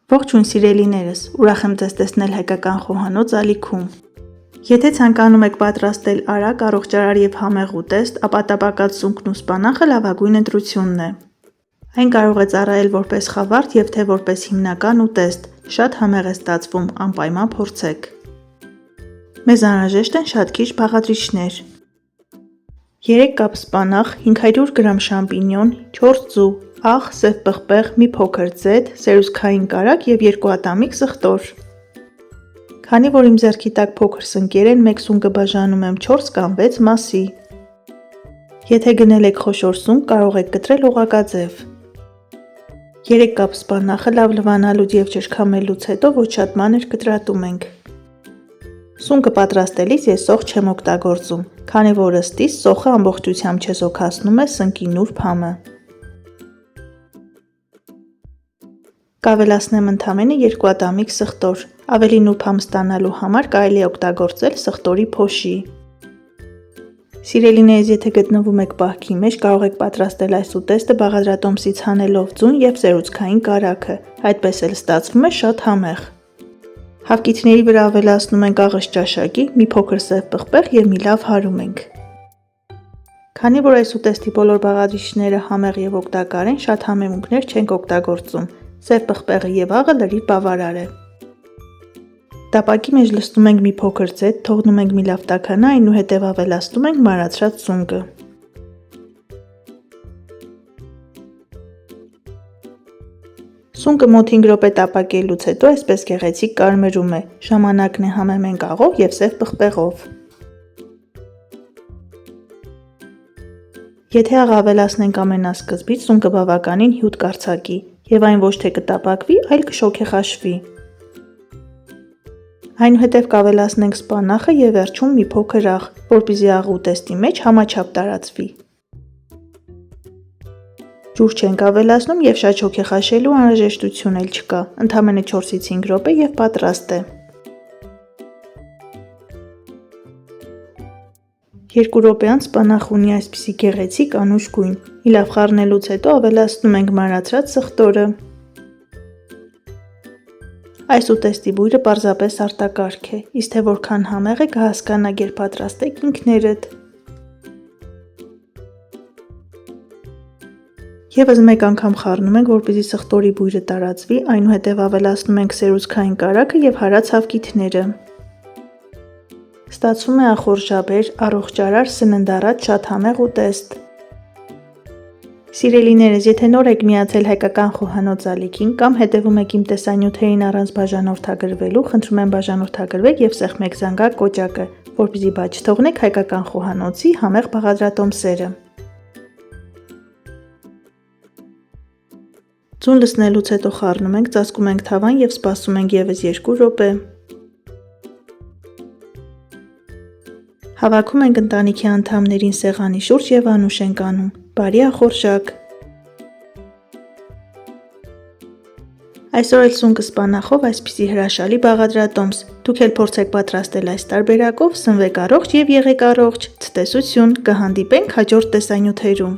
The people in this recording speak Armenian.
Ողջույն սիրելիներս, ուրախ եմ ձեզ տեսնել հայկական խոհանոց ալիքում։ Եթե ցանկանում եք պատրաստել արագ, առողջարար և համեղ ուտեստ, ապա տապակած սունկն ու սպանախը լավագույն ընտրությունն է։ Այն կարող է ծառայել որպես խավարդ և թե որպես հիմնական ուտեստ, շատ համեղ է ստացվում, անպայման փորձեք։ Մեզ անհրաժեշտ են շատ քիչ բաղադրիչներ։ 3 կապ սպանախ, 500 գրամ շամպինյոն, 4 ձու, աղ, սև պղպեղ, մի փոքր ձեթ, սերուցքային կարագ և 2 ատամիկ սխտոր։ Քանի որ իմ ձեռքի տակ փոքր սնկեր են, մեկ սունկը բաժանում եմ 4 կամ 6 մասի։ Եթե գնել եք խոշոր սունկ, կարող եք կտրել օղակաձև։ 3 կապ սպանախը լավ լվանալուց և ճրգամելուց հետո ոչ շատ մանր կտրատում ենք։ Սունկը պատրաստելիս ես սոխ չեմ օգտագործում, քանի որ ըստ իս սոխը ամբողջությամբ չեզոքացնում է սնկի նուրբ համը։ Կավելացնեմ ընդամենը 2 ատամիկ սխտոր, ավելի նուրբ համ ստանալու համար կարելի է օգտագործել սխտորի փոշի։ Սիրելիներս, եթե գտնվում եք պահքի մեջ, կարող եք պատրաստել այս ուտեստը բաղադրատոմսից հանելով ձուն և սերուցքային կարագը, այդպես էլ ստացվում է շատ համեղ։ Հավկիթների վրա ավելացնում ենք աղս ճաշակի, մի փոքր սև պղպեղ և մի լավ հարում ենք։ Քանի որ այս ուտեստի բոլոր բաղադրիչները համեղ և օգտակար են, շատ համեմունքներ չենք օգտագործում, սև պղպեղը և աղը լրիվ բավարար է։ Տապակի մեջ լցնում ենք մի փոքր ձեթ, թողնում ենք մի լավ տաքանա, այնուհետև ավելացնում ենք մարացրած սունկը։ Սունկը մոտ 5 րոպե տապակելուց հետո այսպես գեղեցիկ կարմրում է, ժամանակն է համեմենք աղով և սև պղպեղով։ Եթե աղ ավելացնենք ամենասկզբից, սունկը բավականին հյութ կարձակի, և այն ոչ թե կտապակվի, այլ կշոգեխաշվի։ Այնուհետև կավելացնենք սպանախը և վերջում մի փոքր աղ, որպեսզի աղը ուտեստի մեջ համաչափ տարածվի։ Ջուր չենք ավելացնում և շատ շոգեխաշելու անհրաժեշտություն էլ չկա, ընդամենը 4-ից 5 րոպե և պատրաստ է։ 2 րոպե անց սպանախը ունի այսպիսի գեղեցիկ անուշ գույն, մի լավ խառնելուց հետո ավելացնում ենք մարացրած սխտորը։ Այս ուտեստի բույրը պարզապես արտակարգ է, իսկ թե որքան համեղ է կհասկանաք, երբ պատրաստեք ինքներդ։ Եվս մեկ անգամ խառնում ենք, որպեսզի սխտորի բույրը տարածվի, այնուհետև ավելացնում ենք սերուցքային կարագը և հարած հավկիթները։ Ստացվում է ախորժաբեր, առողջարար, սննդառատ, շատ համեղ ուտեստ։ Սիրելիներս, եթե նոր եք միացել հայկական խոհանոց ալիքին կամ հետևում եք իմ տեսանյութերին առանց բաժանորդագրվելու, խնդրում եմ բաժանորդագրվեք և սեղմեք զանգակ կոճակը, որպեսզի բաց չթողնեք հայկական խոհանոցի համեղ բաղադրատոմսերը։ Ձուն լցնելուց հետո խառնում ենք, ծածկում ենք թավան և սպասում ենք ևս 2 րոպե։ Հավաքում ենք ընտանիքի անդամներին սեղանի շուրջ և անուշ ենք անում։ Բարի ախորժակ։ Այսօր էլ սունկը սպանախով այսպիսի հրաշալի բաղադրատոմս, դուք էլ փորձեք պատրաստել այս տարբերակով, սնվեք առողջ և եղեք առողջ, ցտեսություն, կհանդիպենք հաջորդ տեսանյութերում։